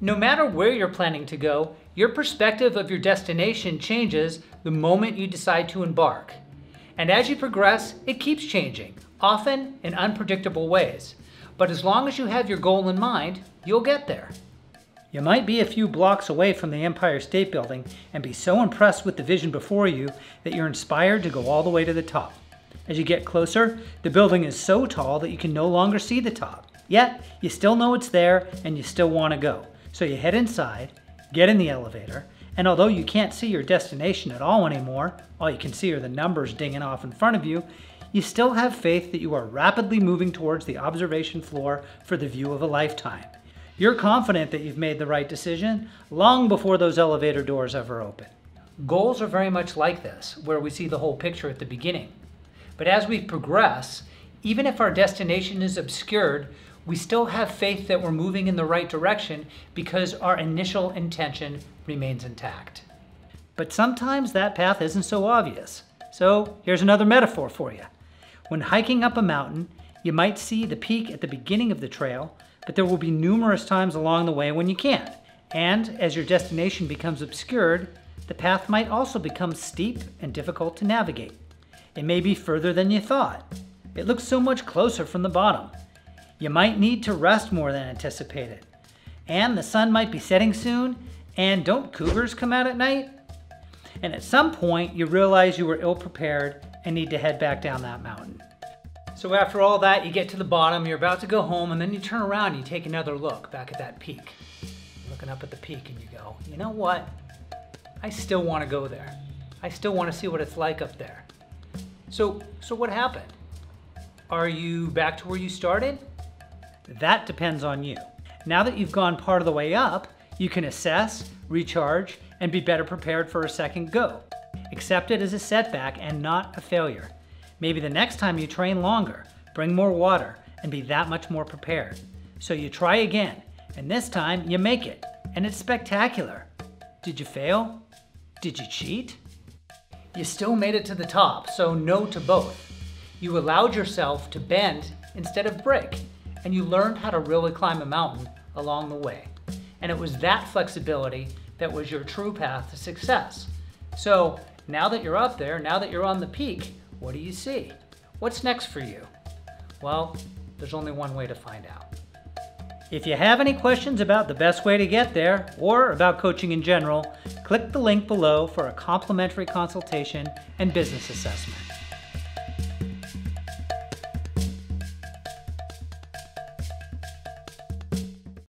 No matter where you're planning to go, your perspective of your destination changes the moment you decide to embark. And as you progress, it keeps changing, often in unpredictable ways. But as long as you have your goal in mind, you'll get there. You might be a few blocks away from the Empire State Building and be so impressed with the vision before you that you're inspired to go all the way to the top. As you get closer, the building is so tall that you can no longer see the top. Yet, you still know it's there and you still want to go. So you head inside, get in the elevator, and although you can't see your destination at all anymore, all you can see are the numbers dinging off in front of you, you still have faith that you are rapidly moving towards the observation floor for the view of a lifetime. You're confident that you've made the right decision long before those elevator doors ever open. Goals are very much like this, where we see the whole picture at the beginning. But as we progress, even if our destination is obscured, we still have faith that we're moving in the right direction because our initial intention remains intact. But sometimes that path isn't so obvious. So here's another metaphor for you. When hiking up a mountain, you might see the peak at the beginning of the trail, but there will be numerous times along the way when you can't. And as your destination becomes obscured, the path might also become steep and difficult to navigate. It may be further than you thought. It looks so much closer from the bottom. You might need to rest more than anticipated. And the sun might be setting soon, and don't cougars come out at night? And at some point, you realize you were ill-prepared and need to head back down that mountain. So after all that, you get to the bottom, you're about to go home, and then you turn around and you take another look back at that peak. You're looking up at the peak and you go, you know what? I still want to go there. I still want to see what it's like up there. So what happened? Are you back to where you started? That depends on you. Now that you've gone part of the way up, you can assess, recharge, and be better prepared for a second go. Accept it as a setback and not a failure. Maybe the next time you train longer, bring more water, and be that much more prepared. So you try again, and this time you make it, and it's spectacular. Did you fail? Did you cheat? You still made it to the top, so no to both. You allowed yourself to bend instead of break, and you learned how to really climb a mountain along the way. And it was that flexibility that was your true path to success. So now that you're up there, now that you're on the peak, what do you see? What's next for you? Well, there's only one way to find out. If you have any questions about the best way to get there or about coaching in general, click the link below for a complimentary consultation and business assessment.